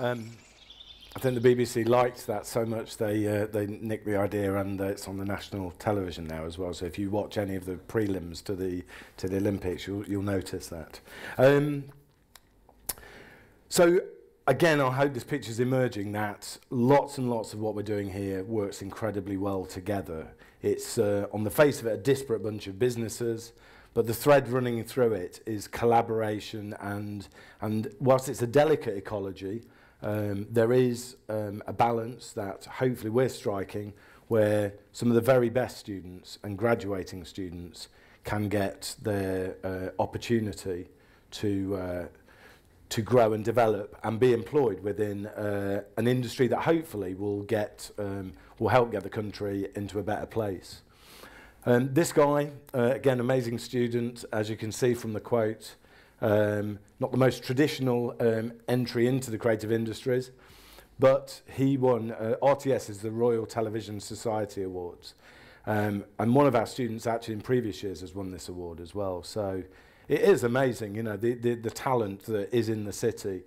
I think the BBC liked that so much they nicked the idea, and it's on the national television now as well. So if you watch any of the prelims to the Olympics, you'll notice that. So again, I hope this picture's emerging that lots and lots of what we're doing here works incredibly well together. It's on the face of it a disparate bunch of businesses, but the thread running through it is collaboration, and whilst it's a delicate ecology, there is a balance that hopefully we're striking, where some of the very best students and graduating students can get their opportunity to grow and develop and be employed within an industry that hopefully will help get the country into a better place. This guy, again, amazing student, as you can see from the quote. Not the most traditional entry into the creative industries, but he won RTS is the Royal Television Society Awards, and one of our students actually in previous years has won this award as well. So it is amazing, you know, the talent that is in the city.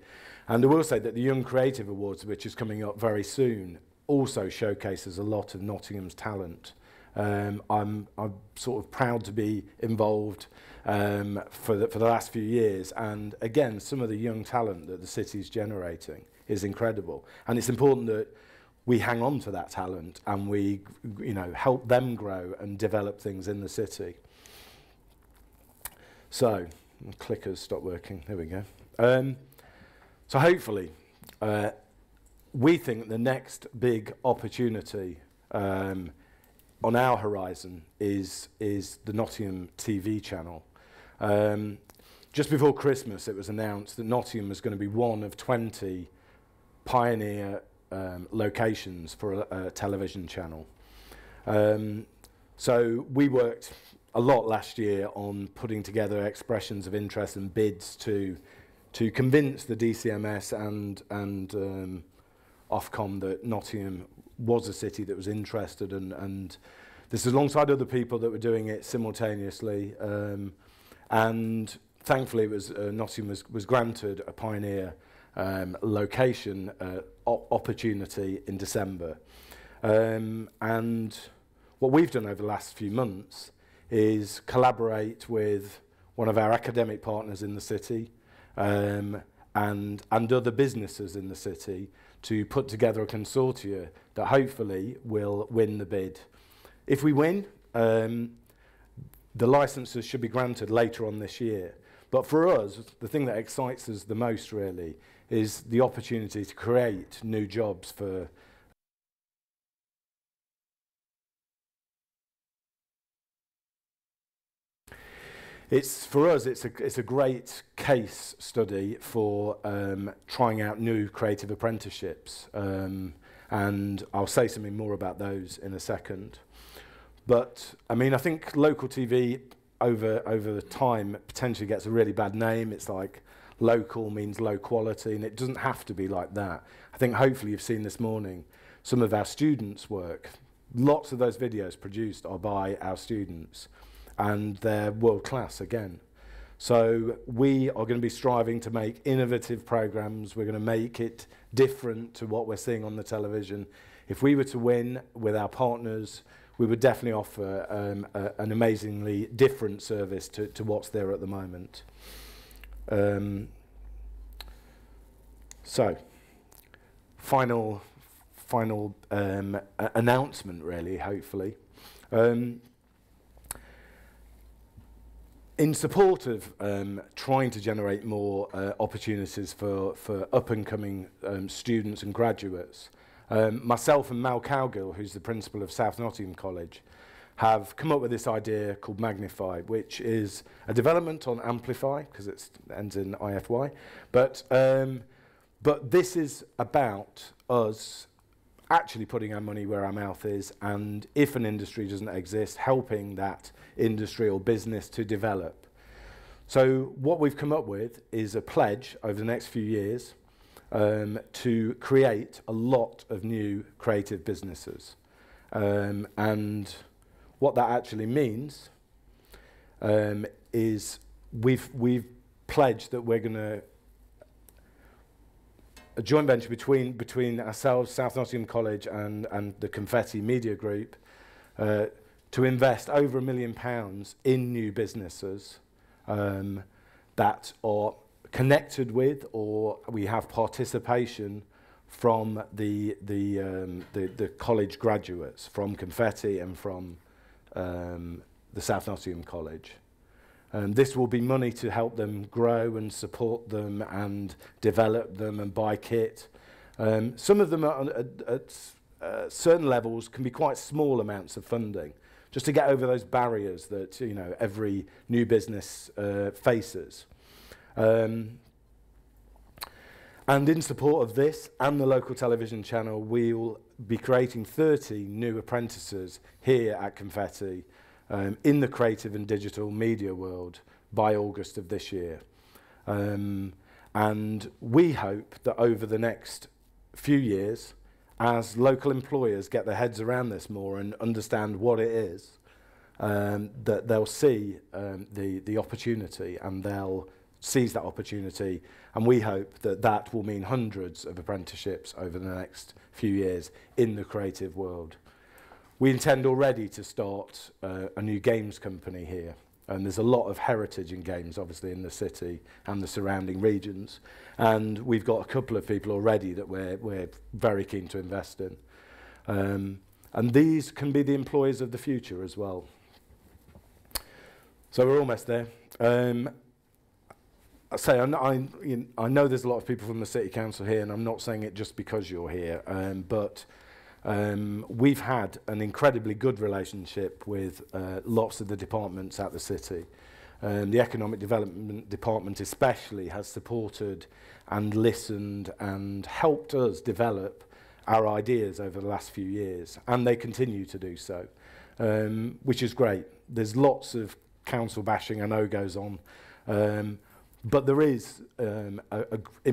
And I will say that the Young Creative Awards, which is coming up very soon, also showcases a lot of Nottingham's talent. I'm sort of proud to be involved for the last few years, and again, some of the young talent that the city's generating is incredible, and it's important that we hang on to that talent and we, you know, help them grow and develop things in the city. So, clickers stop working. There we go. So hopefully, we think the next big opportunity on our horizon is the Nottingham TV channel. Just before Christmas, it was announced that Nottingham was going to be one of 20 pioneer locations for a television channel. So we worked a lot last year on putting together expressions of interest and bids to convince the DCMS and Ofcom that Nottingham was a city that was interested, and this is alongside other people that were doing it simultaneously, and thankfully it was Nottingham was granted a pioneer location opportunity in December, and what we've done over the last few months is collaborate with one of our academic partners in the city, and other businesses in the city to put together a consortia that hopefully will win the bid. If we win, the licenses should be granted later on this year. But for us, the thing that excites us the most really is the opportunity to create new jobs for for us, it's a great case study for trying out new creative apprenticeships, and I'll say something more about those in a second. But I mean, I think local TV over the time potentially gets a really bad name. It's like local means low quality, and it doesn't have to be like that. I think hopefully you've seen this morning some of our students' work. Lots of those videos produced are by our students, and they're world class again. So we are going to be striving to make innovative programs. We're going to make it different to what we're seeing on the television. If we were to win with our partners, we would definitely offer an amazingly different service to what's there at the moment. So, final announcement really, hopefully. In support of trying to generate more opportunities for up-and-coming students and graduates, myself and Mal Cowgill, who's the principal of South Nottingham College, have come up with this idea called Magnify, which is a development on Amplify, because it ends in IFY, but this is about us actually putting our money where our mouth is, and if an industry doesn't exist, helping that industry or business to develop. So what we've come up with is a pledge over the next few years to create a lot of new creative businesses. And what that actually means is we've pledged that we're going to a joint venture between ourselves, South Nottingham College, and the Confetti Media Group to invest over £1 million in new businesses that are connected with, or we have participation from the college graduates from Confetti and from the South Nottingham College. This will be money to help them grow and support them and develop them and buy kit. Some of them at certain levels can be quite small amounts of funding, just to get over those barriers that every new business faces. And in support of this and the local television channel, we'll be creating 30 new apprentices here at Confetti in the creative and digital media world by August of this year. And we hope that over the next few years, as local employers get their heads around this more and understand what it is, that they'll see the opportunity and they'll seize that opportunity, and we hope that that will mean hundreds of apprenticeships over the next few years in the creative world. We intend already to start a new games company here, and there's a lot of heritage in games obviously in the city and the surrounding regions, and we've got a couple of people already that we're very keen to invest in, and these can be the employers of the future as well. So we're almost there. I know there's a lot of people from the City Council here, and I'm not saying it just because you're here, but we've had an incredibly good relationship with lots of the departments at the City. The Economic Development Department especially has supported and listened and helped us develop our ideas over the last few years, and they continue to do so, which is great. There's lots of council bashing I know goes on, but there is, in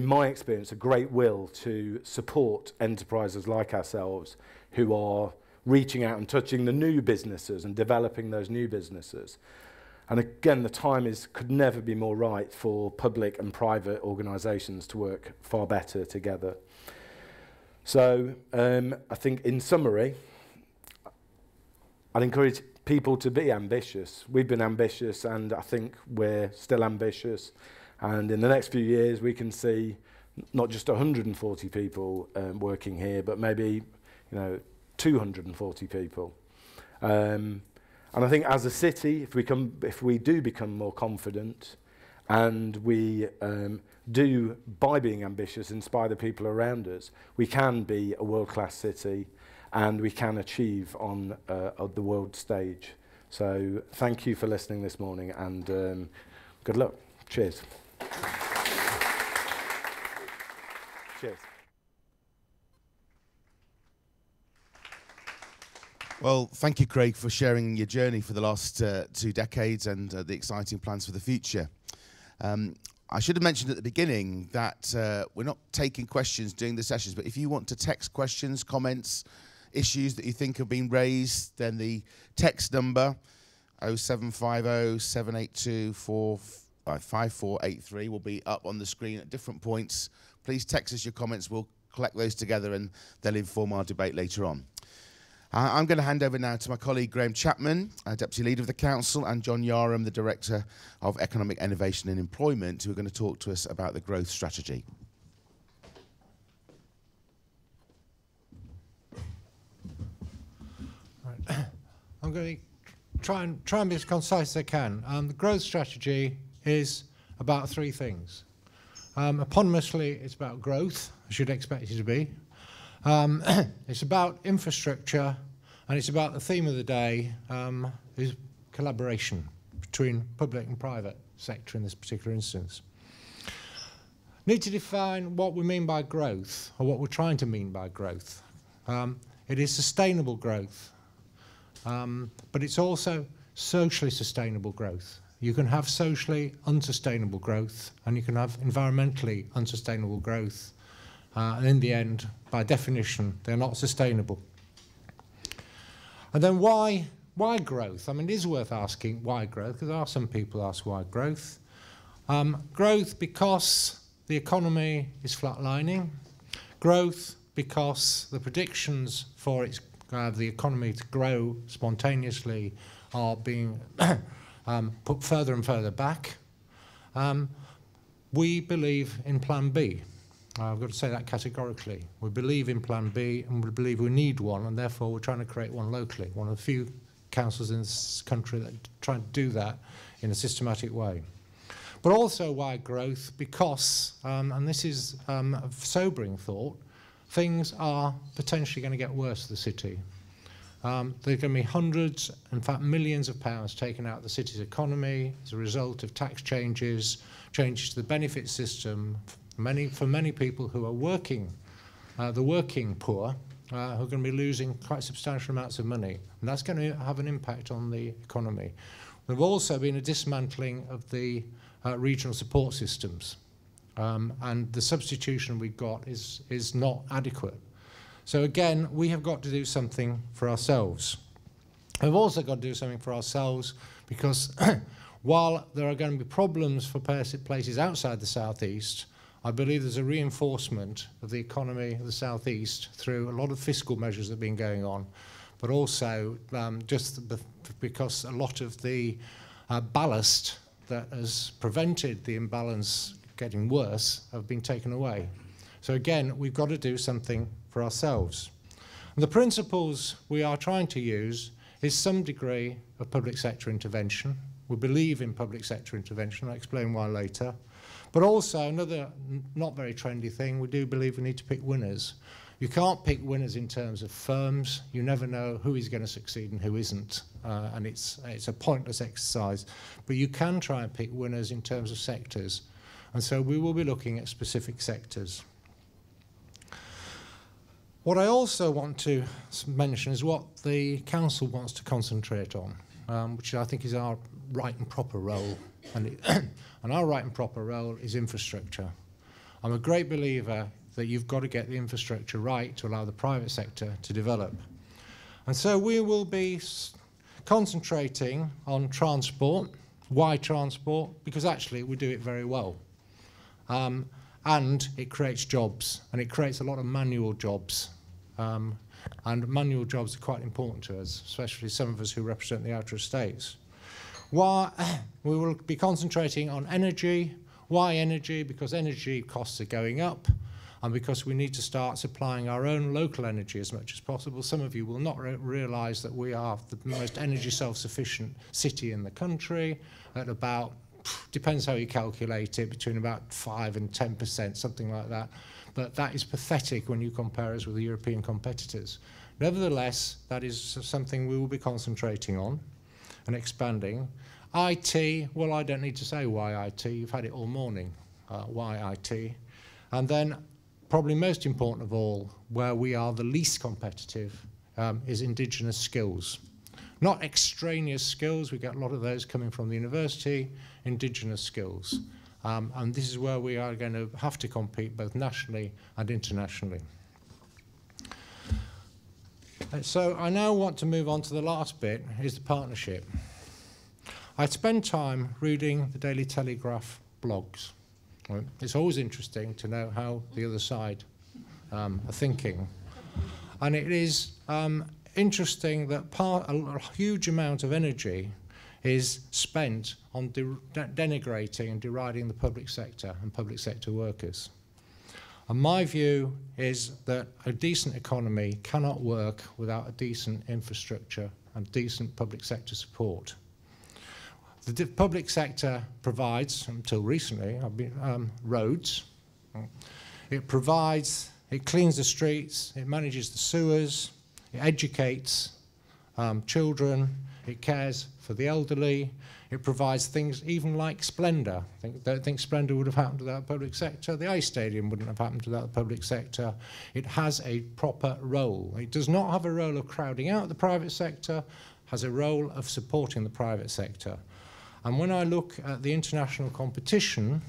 my experience, a great will to support enterprises like ourselves who are reaching out and touching the new businesses and developing those new businesses. And again, the time could never be more right for public and private organisations to work far better together. So I think in summary, I'd encourage people to be ambitious. We've been ambitious, and I think we're still ambitious. And in the next few years, we can see not just 140 people working here, but maybe 240 people. And I think as a city, if we do become more confident, and we do, by being ambitious, inspire the people around us, we can be a world-class city, and we can achieve on the world stage. So thank you for listening this morning, and good luck. Cheers. Cheers. Well, thank you, Craig, for sharing your journey for the last 2 decades and the exciting plans for the future. I should have mentioned at the beginning that we're not taking questions during the sessions, but if you want to text questions, comments, issues that you think have been raised, then the text number 0750 782 5483 will be up on the screen at different points. Please text us your comments. We'll collect those together and they'll inform our debate later on. I'm going to hand over now to my colleague Graham Chapman, Deputy Leader of the Council, and John Yarham, the Director of Economic Innovation and Employment, who are going to talk to us about the growth strategy. Right. I'm going to try and be as concise as I can. The growth strategy is about 3 things. Eponymously, it's about growth, as you'd expect it to be. It's about infrastructure, and it's about the theme of the day, is collaboration between public and private sector in this particular instance. Need to define what we mean by growth, or what we're trying to mean by growth. It is sustainable growth, but it's also socially sustainable growth. You can have socially unsustainable growth, and you can have environmentally unsustainable growth. And in the end, by definition, they're not sustainable. And then why growth? I mean, it is worth asking why growth, because there are some people who ask why growth. Growth because the economy is flatlining, Growth because the predictions for the economy to grow spontaneously are being put further and further back. We believe in Plan B. I've got to say that categorically. We believe in Plan B, and we believe we need one, and therefore we're trying to create one locally. One of the few councils in this country that try to do that in a systematic way. But also why growth? Because, and this is a sobering thought, things are potentially going to get worse for the city. There are going to be hundreds, in fact millions of pounds taken out of the city's economy as a result of tax changes, changes to the benefit system, for many people who are working, the working poor, who are going to be losing quite substantial amounts of money. And that's going to have an impact on the economy. There have also been a dismantling of the regional support systems. And the substitution we've got is not adequate. So again, we have got to do something for ourselves. We've also got to do something for ourselves because while there are going to be problems for places outside the southeast, I believe there's a reinforcement of the economy of the southeast through a lot of fiscal measures that have been going on, but also just because a lot of the ballast that has prevented the imbalance getting worse have been taken away. So again, we've got to do something for ourselves. And the principles we are trying to use is some degree of public sector intervention. We believe in public sector intervention. I'll explain why later. But also another not very trendy thing, we do believe we need to pick winners. You can't pick winners in terms of firms. You never know who is going to succeed and who isn't. And it's a pointless exercise. But you can try and pick winners in terms of sectors. And so we will be looking at specific sectors. What I also want to mention is what the council wants to concentrate on, which I think is our right and proper role. And our right and proper role is infrastructure. I'm a great believer that you've got to get the infrastructure right to allow the private sector to develop. And so we will be concentrating on transport. Why transport? Because actually we do it very well. And it creates jobs, and it creates a lot of manual jobs. And manual jobs are quite important to us, especially some of us who represent the outer estates. Why we will be concentrating on energy. Why energy? Because energy costs are going up, and because we need to start supplying our own local energy as much as possible. Some of you will not realise that we are the most energy self-sufficient city in the country at about, depends how you calculate it, between about 5 and 10%, something like that. But that is pathetic when you compare us with the European competitors. Nevertheless, that is something we will be concentrating on and expanding. IT, well, I don't need to say why IT. You've had it all morning, why IT. And then, probably most important of all, where we are the least competitive, is indigenous skills. Not extraneous skills, we get a lot of those coming from the university, indigenous skills. And this is where we are going to have to compete both nationally and internationally. So I now want to move on to the last bit, is the partnership. I spend time reading the Daily Telegraph blogs. It's always interesting to know how the other side are thinking. And it is interesting that a huge amount of energy is spent on denigrating and deriding the public sector and public sector workers. And my view is that a decent economy cannot work without a decent infrastructure and decent public sector support. The public sector provides, until recently, roads. It provides, it cleans the streets, it manages the sewers, it educates children, it cares for the elderly, it provides things even like Splendour. I don't think Splendour would have happened without the public sector. The ice stadium wouldn't have happened without the public sector. It has a proper role. It does not have a role of crowding out the private sector, has a role of supporting the private sector. And when I look at the international competition,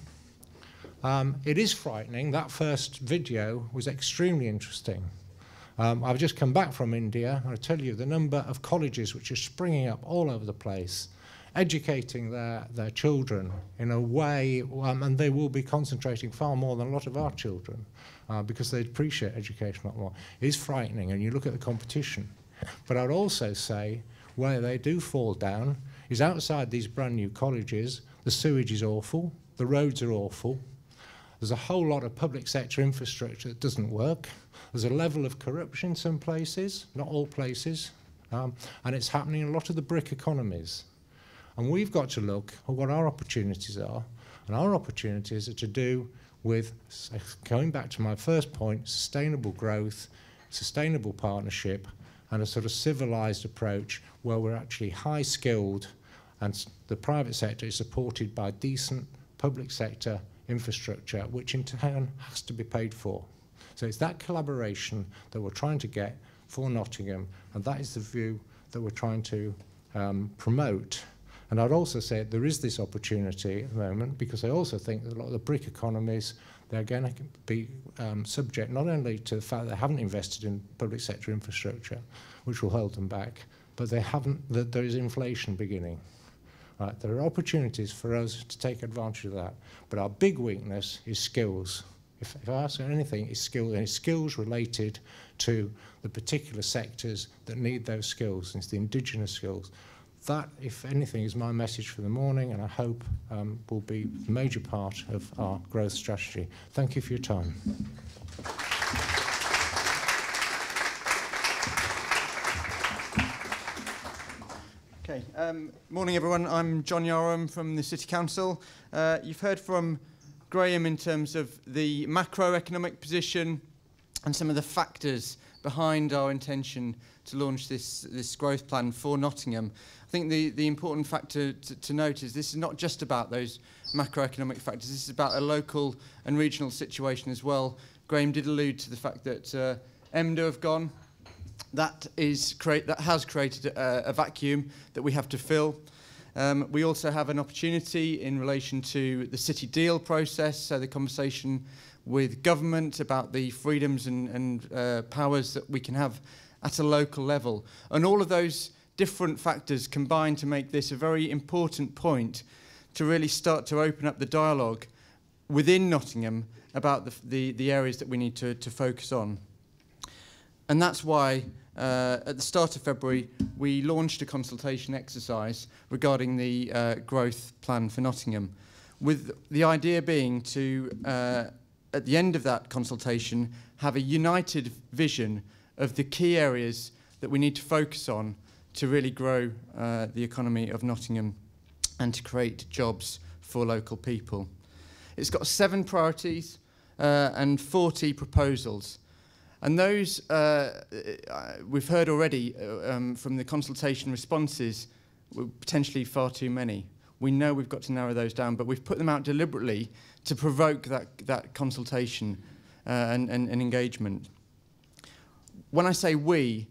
it is frightening. That first video was extremely interesting. I've just come back from India, and I tell you, the number of colleges which are springing up all over the place educating their children in a way, and they will be concentrating far more than a lot of our children because they appreciate education a lot more, is frightening, and you look at the competition. But I'd also say where they do fall down is outside these brand new colleges. The sewage is awful, the roads are awful, there's a whole lot of public sector infrastructure that doesn't work, there's a level of corruption in some places, not all places, and it's happening in a lot of the brick economies. And we've got to look at what our opportunities are, and our opportunities are to do with, going back to my first point, sustainable growth, sustainable partnership, and a sort of civilized approach where we're actually high skilled and the private sector is supported by decent public sector infrastructure, which in turn has to be paid for. So it's that collaboration that we're trying to get for Nottingham, and that is the view that we're trying to promote. And I'd also say there is this opportunity at the moment, because I also think that a lot of the brick economies, they're going to be subject not only to the fact that they haven't invested in public sector infrastructure, which will hold them back, but they haven't, that there is inflation beginning. Right, there are opportunities for us to take advantage of that, but our big weakness is skills. If I ask anything, it's skills, and it's skills related to the particular sectors that need those skills, and it's the indigenous skills. That, if anything, is my message for the morning, and I hope will be a major part of our growth strategy. Thank you for your time. Okay, morning everyone. I'm John Yarham from the City Council. You've heard from Graham in terms of the macroeconomic position and some of the factors behind our intention to launch this growth plan for Nottingham. I think the important factor to note is this is not just about those macroeconomic factors, this is about a local and regional situation as well. Graham did allude to the fact that EMDA have gone. That has created a vacuum that we have to fill. We also have an opportunity in relation to the city deal process, so the conversation with government about the freedoms and powers that we can have at a local level. And all of those different factors combine to make this a very important point to really start to open up the dialogue within Nottingham about the areas that we need to focus on. And that's why at the start of February, we launched a consultation exercise regarding the growth plan for Nottingham, with the idea being to, at the end of that consultation, have a united vision of the key areas that we need to focus on to really grow the economy of Nottingham and to create jobs for local people. It's got 7 priorities and 40 proposals. And those, we've heard already from the consultation responses, were potentially far too many. We know we've got to narrow those down, but we've put them out deliberately to provoke that consultation and engagement. When I say we,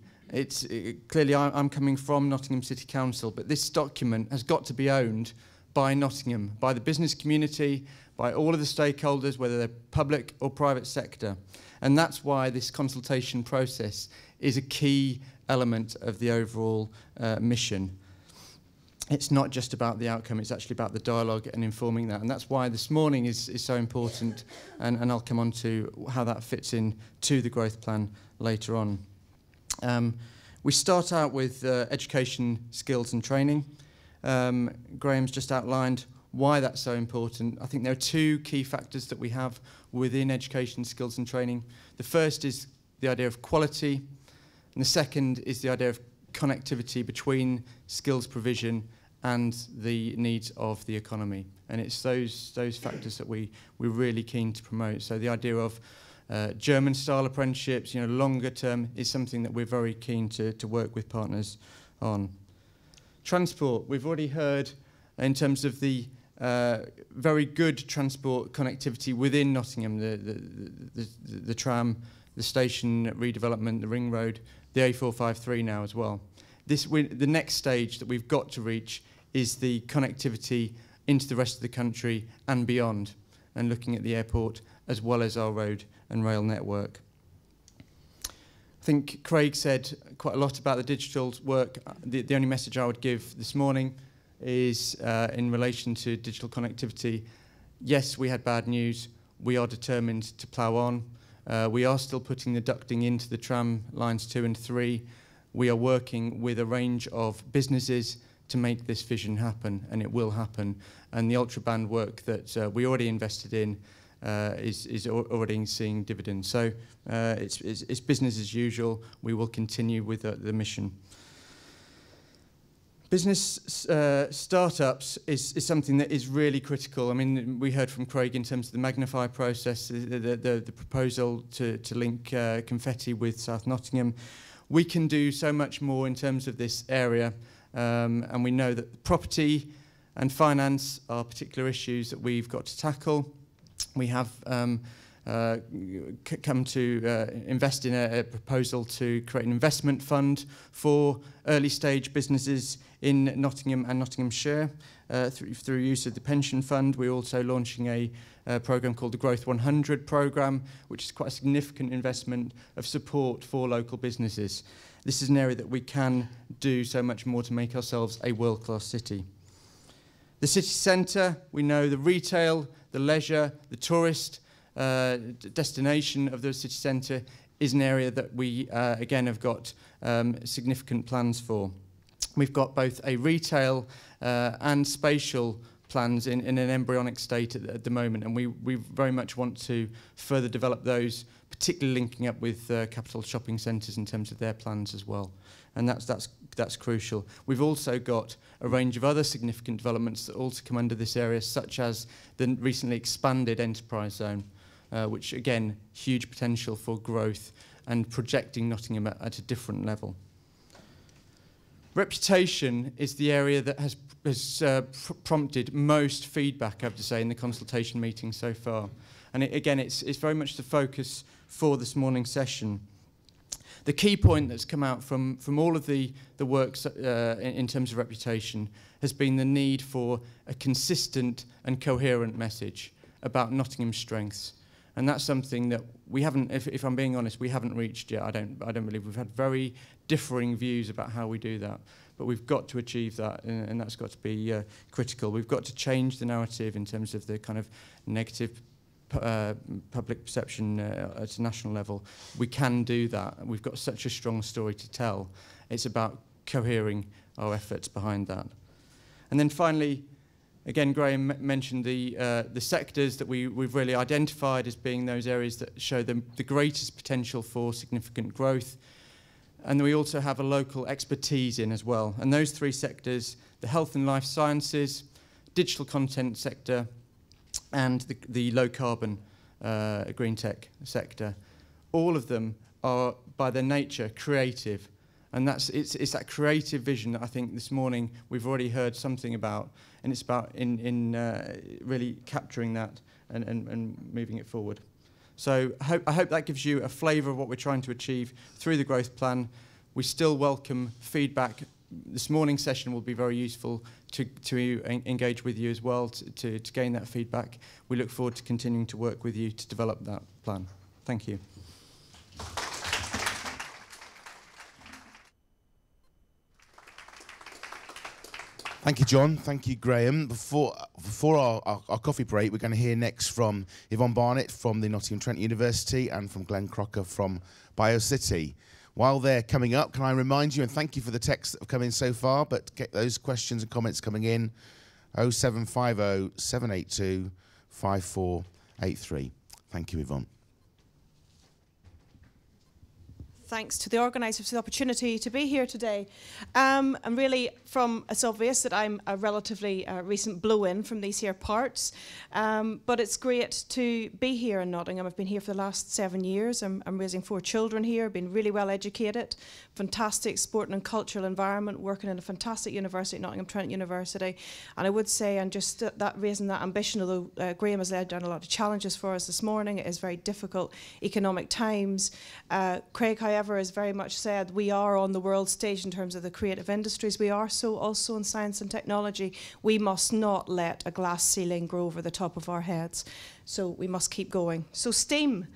clearly I'm coming from Nottingham City Council, but this document has got to be owned by Nottingham, by the business community, by all of the stakeholders, whether they're public or private sector. And that's why this consultation process is a key element of the overall mission. It's not just about the outcome, it's actually about the dialogue and informing that. And that's why this morning is so important, and I'll come on to how that fits in to the growth plan later on. We start out with education, skills and training. Graham's just outlined why that's so important. I think there are 2 key factors that we have within education, skills and training. The first is the idea of quality, and the second is the idea of connectivity between skills provision and the needs of the economy. And it's those factors that we're really keen to promote. So the idea of German-style apprenticeships, longer term, is something that we're very keen to work with partners on. Transport, we've already heard in terms of the very good transport connectivity within Nottingham, the tram, the station redevelopment, the ring road, the A453 now as well. The next stage that we've got to reach is the connectivity into the rest of the country and beyond, and looking at the airport as well as our road and rail network. I think Craig said quite a lot about the digital work. The only message I would give this morning is in relation to digital connectivity. Yes, we had bad news. We are determined to plough on. We are still putting the ducting into the tram lines 2 and 3. We are working with a range of businesses to make this vision happen, and it will happen. And the ultraband work that we already invested in is already seeing dividends. So it's business as usual. We will continue with the mission. Business startups is something that is really critical. I mean, we heard from Craig in terms of the Magnify process, the proposal to link confetti with South Nottingham. We can do so much more in terms of this area, and we know that property and finance are particular issues that we've got to tackle. We have come to invest in a proposal to create an investment fund for early stage businesses in Nottingham and Nottinghamshire through use of the pension fund. We're also launching a programme called the Growth 100 programme, which is quite a significant investment of support for local businesses. This is an area that we can do so much more to make ourselves a world-class city. The city centre, we know the retail, the leisure, the tourist destination of the city centre is an area that we, again, have got significant plans for. We've got both a retail and spatial plans in an embryonic state at the moment, and we very much want to further develop those, particularly linking up with capital shopping centres in terms of their plans as well. And that's crucial. We've also got a range of other significant developments that also come under this area, such as the recently expanded enterprise zone, which, again, huge potential for growth and projecting Nottingham at a different level. Reputation is the area that has prompted most feedback, I have to say, in the consultation meeting so far. And again, it's very much the focus for this morning's session. The key point that's come out from all of the works in terms of reputation has been the need for a consistent and coherent message about Nottingham's strengths. And that's something that we haven't, if I'm being honest, we haven't reached yet. I don't believe. We've had very differing views about how we do that. But we've got to achieve that, and that's got to be critical. We've got to change the narrative in terms of the kind of negative public perception at a national level. We can do that. We've got such a strong story to tell. It's about cohering our efforts behind that. And then finally, again, Graham mentioned the sectors that we've really identified as being those areas that show the greatest potential for significant growth. And we also have a local expertise in as well. And those three sectors, the health and life sciences, digital content sector, and the low carbon green tech sector, all of them are by their nature creative. And it's that creative vision that I think this morning we've already heard something about, and it's about really capturing that and moving it forward. So I hope that gives you a flavour of what we're trying to achieve through the growth plan. We still welcome feedback. This morning's session will be very useful to engage with you as well, to gain that feedback. We look forward to continuing to work with you to develop that plan. Thank you. Thank you, John. Thank you, Graham. Before our coffee break, we're going to hear next from Yvonne Barnett from the Nottingham Trent University and from Glenn Crocker from BioCity. While they're coming up, can I remind you, and thank you for the texts that have come in so far, but get those questions and comments coming in, 0750 782 5483. Thank you, Yvonne. Thanks to the organisers for the opportunity to be here today. And really, it's obvious that I'm a relatively recent blow-in from these here parts, but it's great to be here in Nottingham. I've been here for the last 7 years. I'm raising 4 children here, been really well educated, fantastic sporting and cultural environment, working in a fantastic university, Nottingham Trent University. And I would say, and just that raising that ambition, although Graham has laid down a lot of challenges for us this morning, it is very difficult economic times. Craig, however, Endeavour has very much said we are on the world stage in terms of the creative industries. We are so also in science and technology. We must not let a glass ceiling grow over the top of our heads. So we must keep going. So STEAM.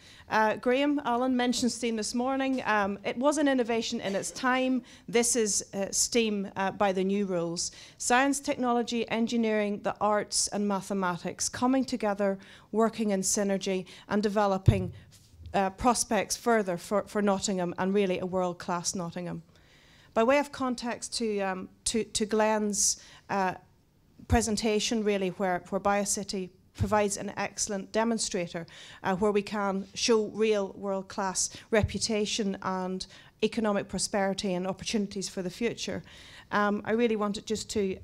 Graham Allen mentioned STEAM this morning. It was an innovation in its time. This is STEAM by the new rules. Science, technology, engineering, the arts and mathematics coming together, working in synergy and developing prospects further for Nottingham and really a world-class Nottingham. By way of context to Glenn's presentation, really, where BioCity provides an excellent demonstrator where we can show real world-class reputation and economic prosperity and opportunities for the future. I really wanted just to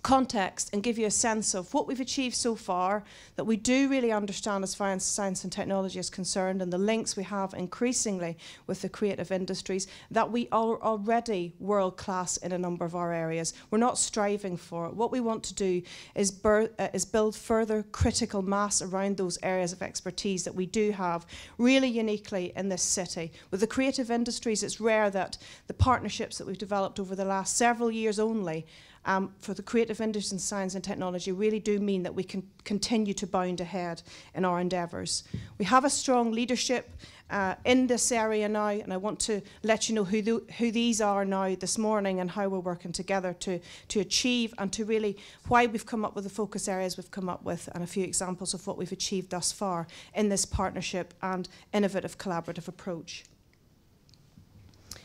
context and give you a sense of what we've achieved so far, that we do really understand as far as science and technology is concerned, and the links we have increasingly with the creative industries, that we are already world-class in a number of our areas. We're not striving for it. What we want to do is build further critical mass around those areas of expertise that we do have really uniquely in this city. With the creative industries, it's rare that the partnerships that we've developed over the last several years only for the creative industries in science and technology really do mean that we can continue to bound ahead in our endeavours. We have a strong leadership in this area now, and I want to let you know who these are now this morning and how we're working together to achieve and to really why we've come up with the focus areas we've come up with and a few examples of what we've achieved thus far in this partnership and innovative collaborative approach.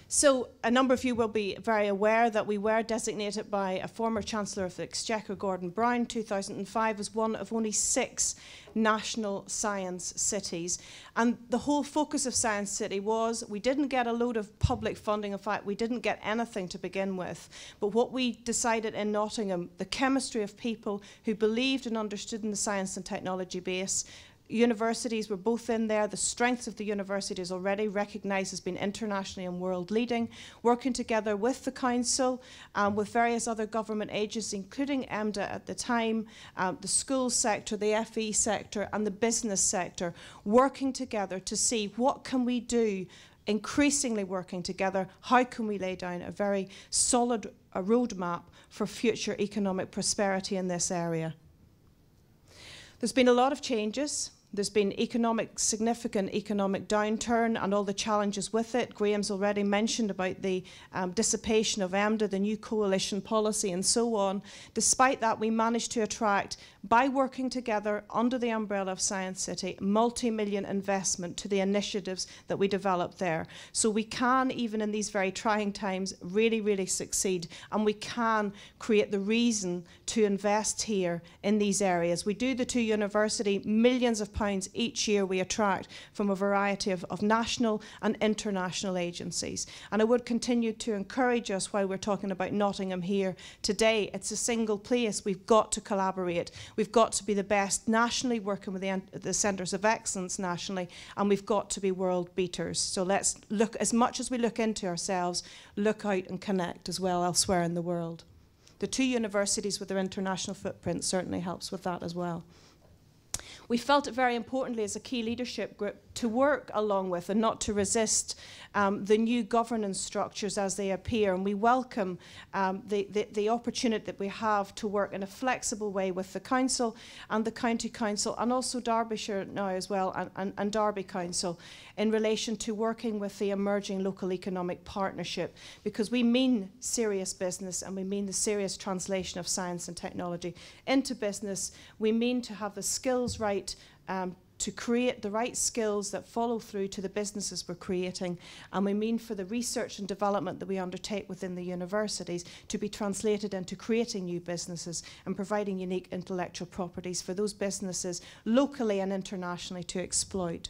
So a number of you will be very aware that we were designated by a former Chancellor of the Exchequer, Gordon Brown, 2005, as one of only 6 national science cities. And the whole focus of Science City was we didn't get a load of public funding. In fact, we didn't get anything to begin with. But what we decided in Nottingham, the chemistry of people who believed and understood in the science and technology base. Universities were both in there. The strengths of the universities already recognised as being internationally and world leading, working together with the council, with various other government agencies, including EMDA at the time, the school sector, the FE sector and the business sector, working together to see what can we do, increasingly working together, how can we lay down a very solid roadmap for future economic prosperity in this area. There's been a lot of changes. There's been significant economic downturn and all the challenges with it. Graham's already mentioned about the dissipation of EMDA, the new coalition policy and so on. Despite that, we managed to attract, by working together under the umbrella of Science City, multi-million investment to the initiatives that we developed there. So we can, even in these very trying times, really, really succeed, and we can create the reason to invest here in these areas. We do the 2 university, millions of pounds each year we attract from a variety of national and international agencies. And I would continue to encourage us while we're talking about Nottingham here today. It's a single place. We've got to collaborate. We've got to be the best nationally, working with the centres of excellence nationally, and we've got to be world beaters. So let's look, as much as we look into ourselves, look out and connect as well elsewhere in the world. The 2 universities with their international footprint certainly helps with that as well. We felt it very importantly as a key leadership group to work along with and not to resist the new governance structures as they appear. And we welcome the opportunity that we have to work in a flexible way with the council and the county council and also Derbyshire now as well and Derby Council in relation to working with the emerging local economic partnership, because we mean serious business and we mean the serious translation of science and technology into business. We mean to have the skills right to create the right skills that follow through to the businesses we're creating, and we mean for the research and development that we undertake within the universities to be translated into creating new businesses and providing unique intellectual properties for those businesses locally and internationally to exploit.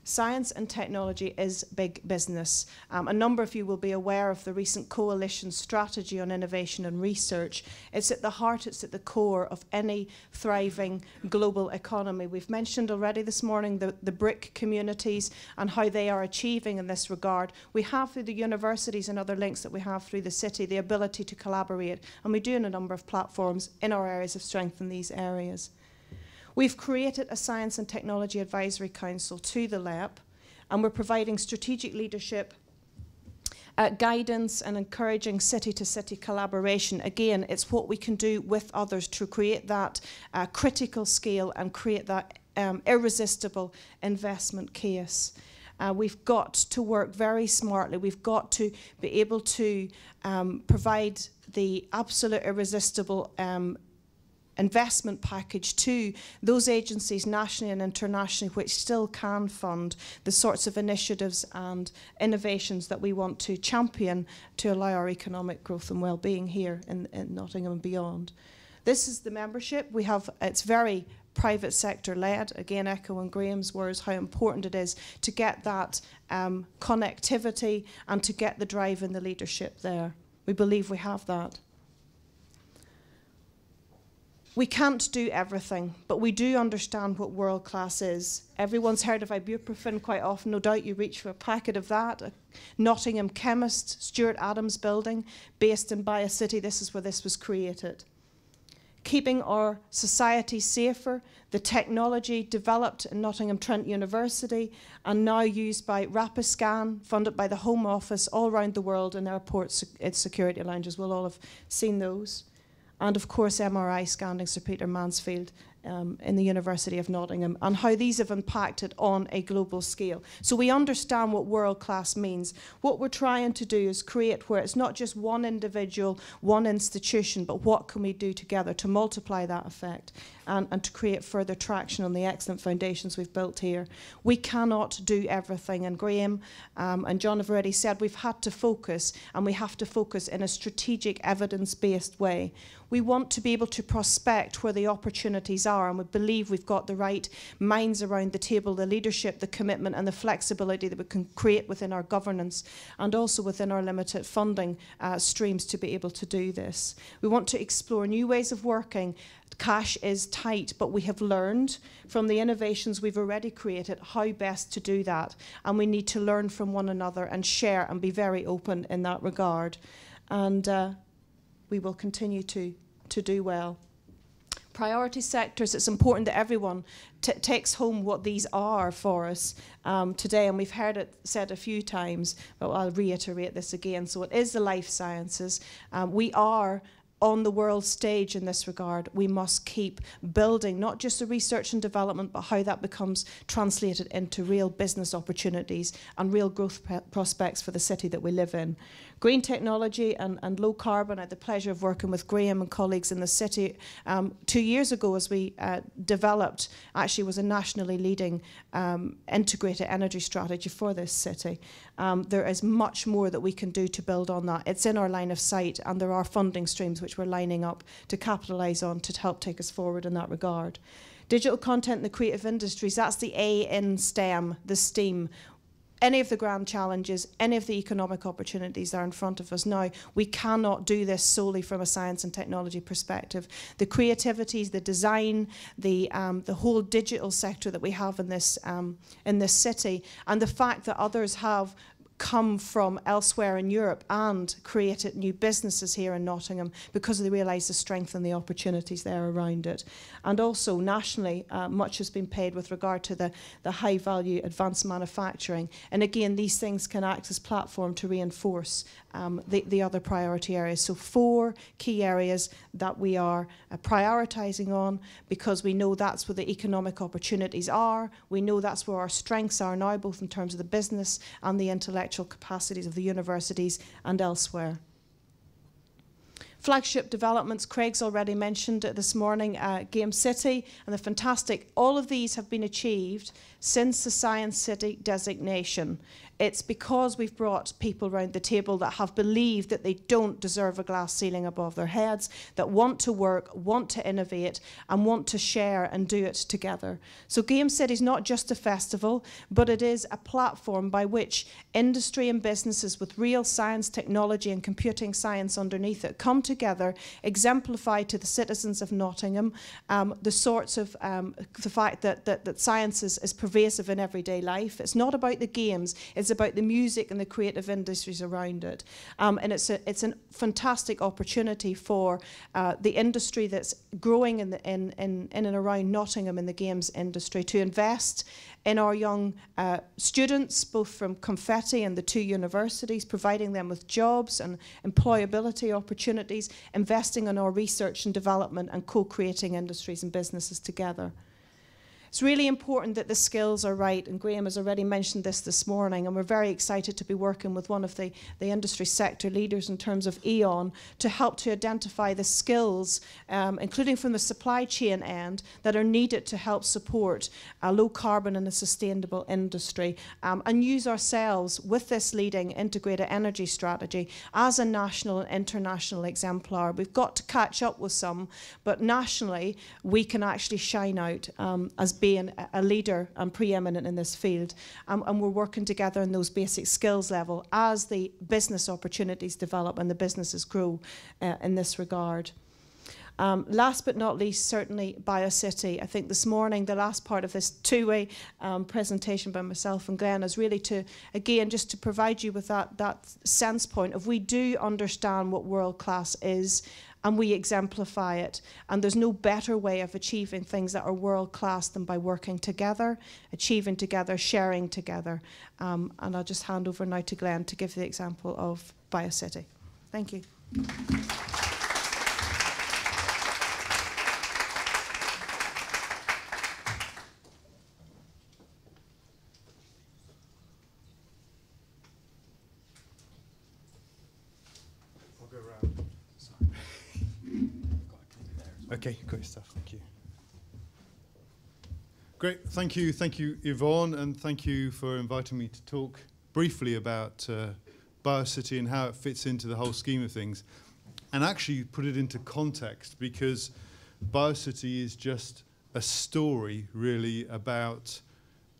Science and technology is big business. A number of you will be aware of the recent coalition strategy on innovation and research. It's at the heart, it's at the core of any thriving global economy. We've mentioned already this morning the BRIC communities and how they are achieving in this regard. We have through the universities and other links that we have through the city the ability to collaborate, and we do in a number of platforms in our areas of strength in these areas. We've created a Science and Technology Advisory Council to the LEP, And we're providing strategic leadership, guidance and encouraging city-to-city collaboration. Again, it's what we can do with others to create that critical scale and create that irresistible investment case. We've got to work very smartly. We've got to be able to provide the absolute irresistible investment package to those agencies nationally and internationally which still can fund the sorts of initiatives and innovations that we want to champion to allow our economic growth and well-being here in Nottingham and beyond. This is the membership. We have, it's very private sector led, again echoing Graham's words, how important it is to get that connectivity and to get the drive and the leadership there. We believe we have that. We can't do everything, but we do understand what world class is. Everyone's heard of ibuprofen quite often. No doubt you reach for a packet of that. A Nottingham chemist, Stuart Adams building, based in Biocity. This is where this was created. Keeping our society safer, the technology developed in Nottingham Trent University and now used by Rapiscan, funded by the Home Office all around the world in airports, its security lounges. We'll all have seen those. And of course MRI scanning, Sir Peter Mansfield in the University of Nottingham, and how these have impacted on a global scale. So we understand what world class means. What we're trying to do is create where it's not just one individual, one institution, but what can we do together to multiply that effect and to create further traction on the excellent foundations we've built here. We cannot do everything, and Graham and John have already said we've had to focus, and we have to focus in a strategic, evidence-based way. We want to be able to prospect where the opportunities are, and we believe we've got the right minds around the table, the leadership, the commitment and the flexibility that we can create within our governance and also within our limited funding streams to be able to do this. We want to explore new ways of working. Cash is tight, but we have learned from the innovations we've already created how best to do that, and we need to learn from one another and share and be very open in that regard. And we will continue to do well. Priority sectors, it's important that everyone takes home what these are for us today, and we've heard it said a few times, but I'll reiterate this again. So it is the life sciences. We are on the world stage in this regard. We must keep building not just the research and development, but how that becomes translated into real business opportunities and real growth prospects for the city that we live in. Green technology and low carbon. I had the pleasure of working with Graham and colleagues in the city 2 years ago as we developed, actually was a nationally leading integrated energy strategy for this city. There is much more that we can do to build on that. It's in our line of sight, and there are funding streams which we're lining up to capitalise on to help take us forward in that regard. Digital content in the creative industries, that's the A in STEM, the STEAM. Any of the grand challenges, any of the economic opportunities that are in front of us now, we cannot do this solely from a science and technology perspective. The creativities, the design, the whole digital sector that we have in this city, and the fact that others have come from elsewhere in Europe and created new businesses here in Nottingham because they realise the strength and the opportunities there around it. And also nationally, much has been paid with regard to the high value advanced manufacturing. And again, these things can act as platform to reinforce the other priority areas. So 4 key areas that we are prioritising on, because we know that's where the economic opportunities are. We know that's where our strengths are now, both in terms of the business and the intellectual capacities of the universities and elsewhere. Flagship developments, Craig's already mentioned it this morning, Game City and the fantastic, all of these have been achieved since the Science City designation. It's because we've brought people around the table that have believed that they don't deserve a glass ceiling above their heads, that want to work, want to innovate, and want to share and do it together. So Game City is not just a festival, but it is a platform by which industry and businesses with real science, technology, and computing science underneath it come together, exemplify to the citizens of Nottingham the sorts of the fact that science is pervasive in everyday life. It's not about the games, it's about the music and the creative industries around it. And it's a fantastic opportunity for the industry that's growing in and around Nottingham in the games industry to invest in our young students, both from Confetti and the two universities, providing them with jobs and employability opportunities, investing in our research and development and co-creating industries and businesses together. It's really important that the skills are right, and Graham has already mentioned this morning, and we're very excited to be working with one of the industry sector leaders in terms of E.ON to help to identify the skills, including from the supply chain end, that are needed to help support a low carbon and a sustainable industry, and use ourselves with this leading integrated energy strategy as a national and international exemplar. We've got to catch up with some, but nationally we can actually shine out as being a leader and preeminent in this field, and we're working together in those basic skills level as the business opportunities develop and the businesses grow in this regard. Last but not least, certainly BioCity. I think this morning, the last part of this two-way presentation by myself and Glenn is really to, again, just to provide you with that sense point of we do understand what world class is, and we exemplify it. And there's no better way of achieving things that are world class than by working together, achieving together, sharing together. And I'll just hand over now to Glenn to give the example of BioCity. Thank you. Okay, great stuff. Thank you. Great. Thank you, Yvonne, and thank you for inviting me to talk briefly about BioCity and how it fits into the whole scheme of things, and actually put it into context, because BioCity is just a story, really, about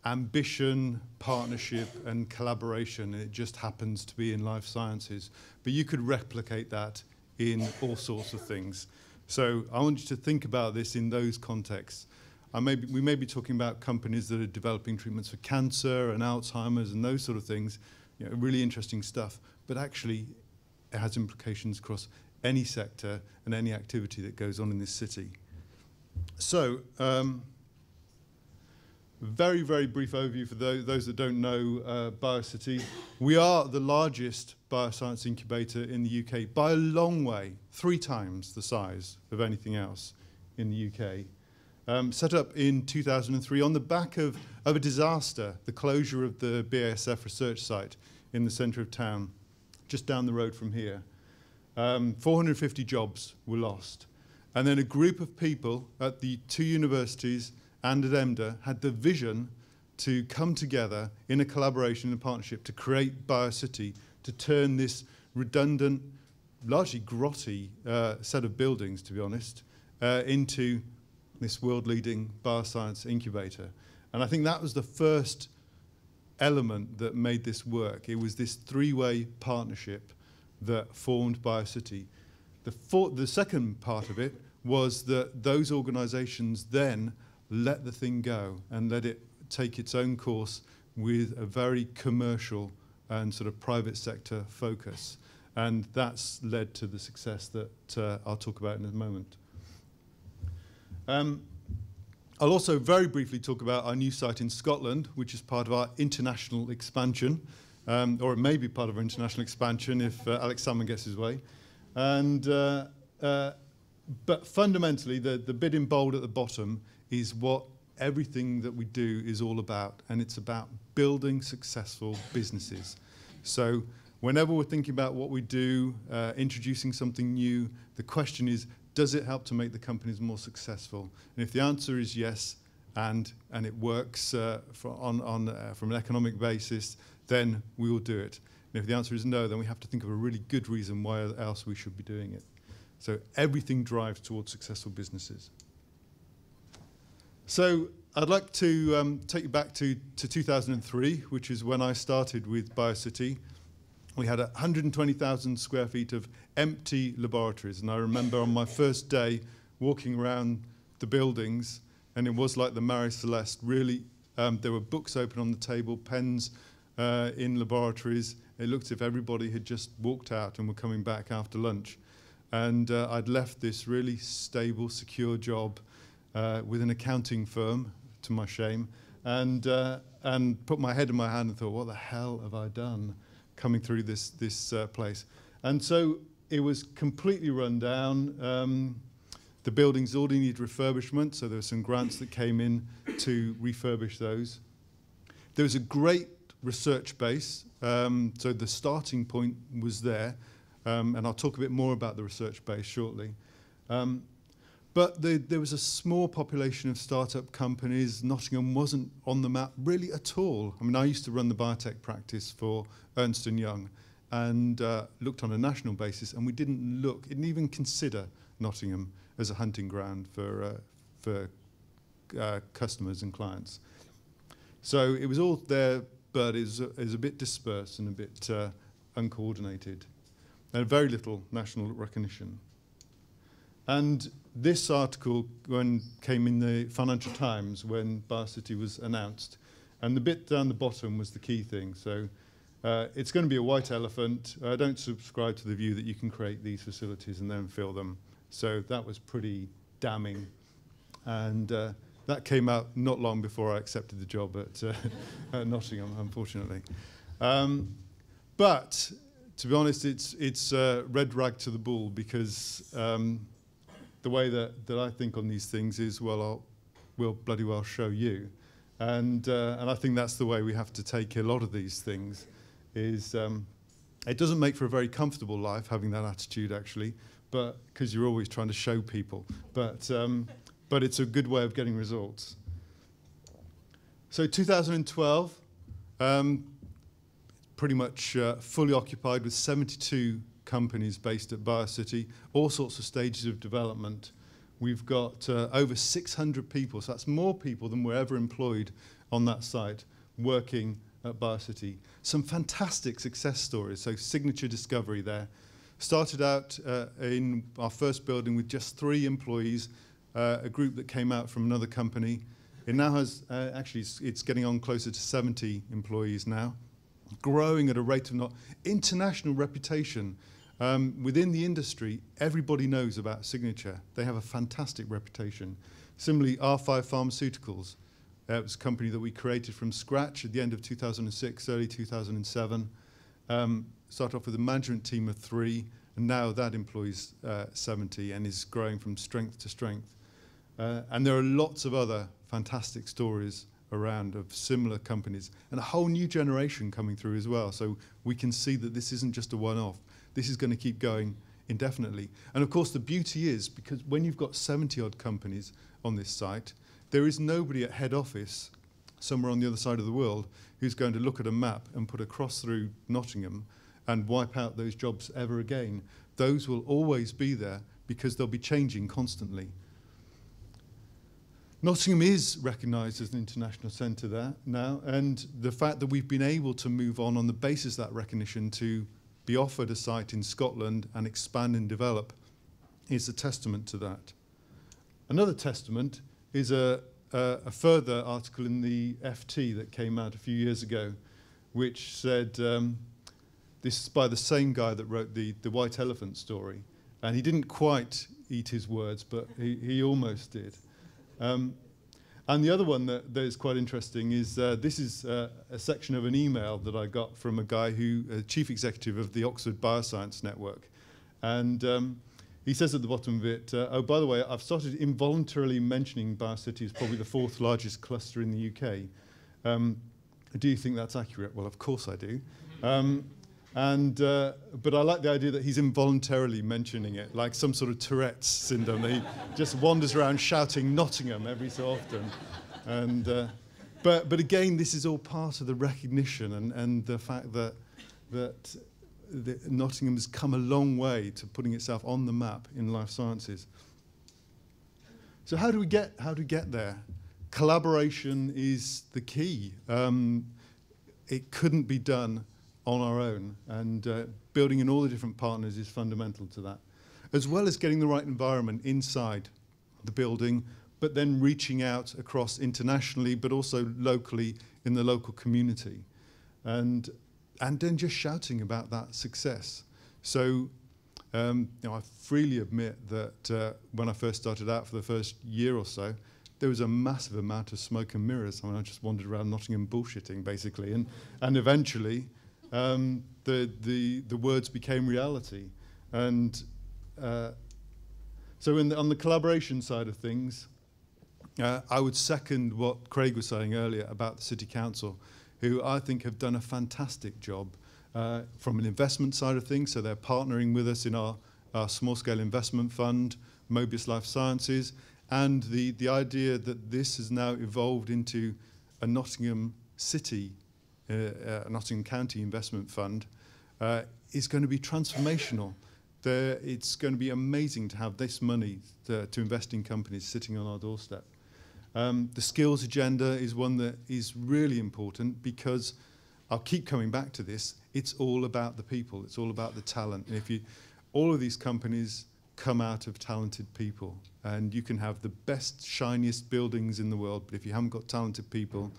ambition, partnership, and collaboration. It just happens to be in life sciences, but you could replicate that in all sorts of things. So I want you to think about this in those contexts. We may be talking about companies that are developing treatments for cancer and Alzheimer's and those sort of things, you know, really interesting stuff, but actually it has implications across any sector and any activity that goes on in this city. So, very, very brief overview for those that don't know BioCity. We are the largest bioscience incubator in the UK by a long way, 3 times the size of anything else in the UK. Set up in 2003 on the back of a disaster, the closure of the BASF research site in the centre of town, just down the road from here. 450 jobs were lost. And then a group of people at the 2 universities and at EMDA had the vision to come together in a collaboration and partnership to create BioCity, to turn this redundant, largely grotty set of buildings, to be honest, into this world-leading bioscience incubator. And I think that was the first element that made this work. It was this 3-way partnership that formed BioCity. The second part of it was that those organizations then let the thing go and let it take its own course with a very commercial and sort of private sector focus. And that's led to the success that I'll talk about in a moment. I'll also very briefly talk about our new site in Scotland, which is part of our international expansion, or it may be part of our international expansion if Alex Salmon gets his way. And, but fundamentally, the bit in bold at the bottom is what everything that we do is all about, and it's about building successful businesses. So whenever we're thinking about what we do, introducing something new, the question is, does it help to make the companies more successful? And if the answer is yes, and it works from an economic basis, then we will do it. And if the answer is no, then we have to think of a really good reason why else we should be doing it. So everything drives towards successful businesses. So I'd like to take you back to 2003, which is when I started with BioCity. We had 120,000 square feet of empty laboratories. And I remember on my first day walking around the buildings, and it was like the Mary Celeste. Really, there were books open on the table, pens in laboratories. It looked as if everybody had just walked out and were coming back after lunch. And I'd left this really stable, secure job with an accounting firm, to my shame, and put my head in my hand and thought, what the hell have I done coming through this place? And so it was completely run down. The buildings all needed refurbishment, so there were some grants that came in to refurbish those. There was a great research base, so the starting point was there, and I'll talk a bit more about the research base shortly. But there was a small population of startup companies. Nottingham wasn't on the map really at all. I mean, I used to run the biotech practice for Ernst & Young and looked on a national basis, and we didn't even consider Nottingham as a hunting ground for customers and clients. So it was all there, but it was a bit dispersed and a bit uncoordinated, and very little national recognition. And this article came in the Financial Times when BioCity was announced, and the bit down the bottom was the key thing. So it's going to be a white elephant. I don't subscribe to the view that you can create these facilities and then fill them. So that was pretty damning. And that came out not long before I accepted the job at Nottingham, unfortunately. But to be honest, it's red rag to the bull, because the way that I think on these things is, well, we'll bloody well show you. And I think that's the way we have to take a lot of these things. Is it doesn't make for a very comfortable life having that attitude, actually, but because you're always trying to show people. But it's a good way of getting results. So 2012, pretty much fully occupied with 72 companies based at BioCity, all sorts of stages of development. We've got over 600 people, so that's more people than were ever employed on that site working at BioCity. Some fantastic success stories, so signature discovery there. Started out in our first building with just 3 employees, a group that came out from another company. It now has, actually, it's getting on closer to 70 employees now, growing at a rate of international reputation. Within the industry, everybody knows about Signature. They have a fantastic reputation. Similarly, R5 Pharmaceuticals, it was a company that we created from scratch at the end of 2006, early 2007. Started off with a management team of 3, and now that employs 70 and is growing from strength to strength. And there are lots of other fantastic stories around of similar companies, and a whole new generation coming through as well. So we can see that this isn't just a one-off. This is going to keep going indefinitely. And of course, the beauty is, because when you've got 70-odd companies on this site, there is nobody at head office somewhere on the other side of the world who's going to look at a map and put a cross through Nottingham and wipe out those jobs ever again. Those will always be there because they'll be changing constantly. Nottingham is recognised as an international centre there now, and the fact that we've been able to move on the basis of that recognition to be offered a site in Scotland and expand and develop is a testament to that. Another testament is a further article in the FT that came out a few years ago, which said, this is by the same guy that wrote the White Elephant story, and he didn't quite eat his words, but he almost did. And the other one that is quite interesting is this is a section of an email that I got from a guy chief executive of the Oxford Bioscience Network. And he says at the bottom of it, oh, by the way, I've started involuntarily mentioning BioCity as probably the 4th largest cluster in the UK. Do you think that's accurate? Well, of course I do. But I like the idea that he's involuntarily mentioning it, like some sort of Tourette's syndrome, that he just wanders around shouting Nottingham every so often. And, but again, this is all part of the recognition and the fact that Nottingham has come a long way to putting itself on the map in life sciences. So how do we get there? Collaboration is the key. It couldn't be done on our own, and building in all the different partners is fundamental to that, as well as getting the right environment inside the building, but then reaching out across internationally, but also locally in the local community, and then just shouting about that success. So I freely admit that when I first started out for the first year or so, there was a massive amount of smoke and mirrors. I mean, I just wandered around Nottingham bullshitting, basically, and eventually the words became reality. And so on the collaboration side of things, I would second what Craig was saying earlier about the City Council, who I think have done a fantastic job from an investment side of things. So they're partnering with us in our small-scale investment fund, Mobius Life Sciences, and the idea that this has now evolved into a Nottingham City, Nottingham County investment fund is going to be transformational. It's going to be amazing to have this money to invest in companies sitting on our doorstep. The skills agenda is one that is really important because I'll keep coming back to this. It's all about the people. It's all about the talent. And all of these companies come out of talented people, and you can have the best, shiniest buildings in the world, but if you haven't got talented people,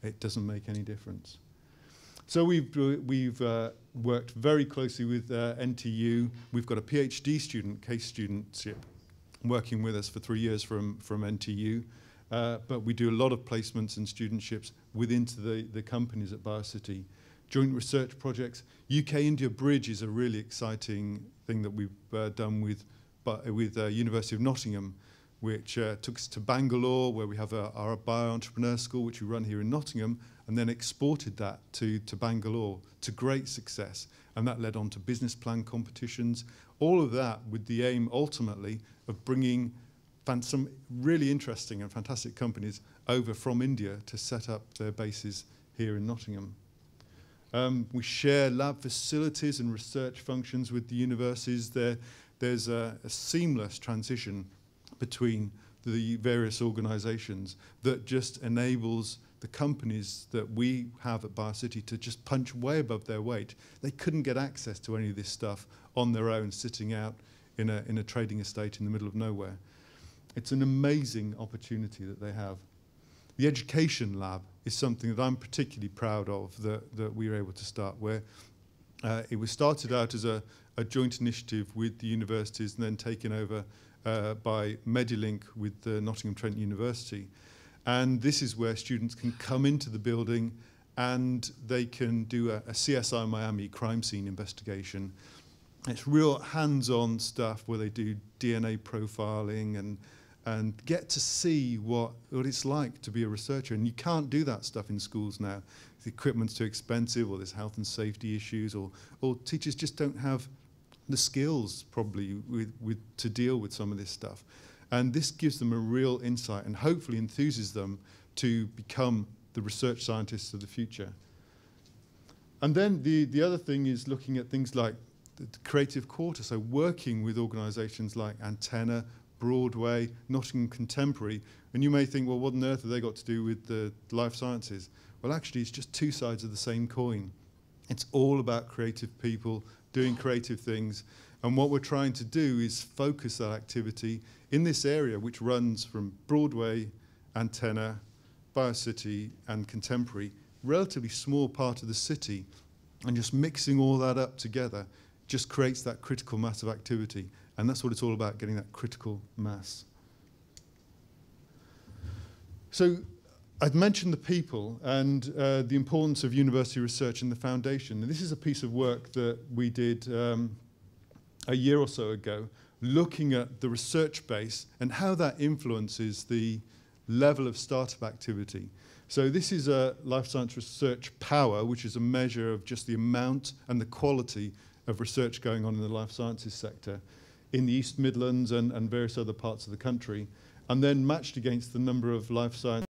it doesn't make any difference. So we've worked very closely with NTU. We've got a PhD student, case studentship, working with us for 3 years from NTU. But we do a lot of placements and studentships within the companies at BioCity. Joint research projects. UK-India Bridge is a really exciting thing that we've done with University of Nottingham, which took us to Bangalore, where we have our bio-entrepreneur school, which we run here in Nottingham, and then exported that to Bangalore to great success. And that led on to business plan competitions. All of that with the aim, ultimately, of bringing some really interesting and fantastic companies over from India to set up their bases here in Nottingham. We share lab facilities and research functions with the universities. There's a seamless transition between the various organisations that just enables the companies that we have at BioCity to just punch way above their weight. They couldn't get access to any of this stuff on their own, sitting out in a trading estate in the middle of nowhere. It's an amazing opportunity that they have. The education lab is something that I'm particularly proud of that we were able to start, where it was started out as a joint initiative with the universities and then taken over by Medilink with the Nottingham Trent University. And this is where students can come into the building and they can do a CSI Miami crime scene investigation. It's real hands-on stuff where they do DNA profiling and get to see what it's like to be a researcher. And you can't do that stuff in schools now. The equipment's too expensive, or there's health and safety issues, or teachers just don't have the skills probably to deal with some of this stuff. And this gives them a real insight and hopefully enthuses them to become the research scientists of the future. And then the other thing is looking at things like the creative quarter, so working with organisations like Antenna, Broadway, Nottingham Contemporary, and you may think, well, what on earth have they got to do with the life sciences? Well, actually, it's just two sides of the same coin. It's all about creative people doing creative things, and what we're trying to do is focus that activity in this area, which runs from Broadway, Antenna, BioCity, and Contemporary, relatively small part of the city, and just mixing all that up together just creates that critical mass of activity. And that's what it's all about, getting that critical mass. So I'd mentioned the people and the importance of university research and the foundation. And this is a piece of work that we did a year or so ago, looking at the research base and how that influences the level of startup activity. So this is a life science research power, which is a measure of just the amount and the quality of research going on in the life sciences sector in the East Midlands and various other parts of the country, and then matched against the number of life science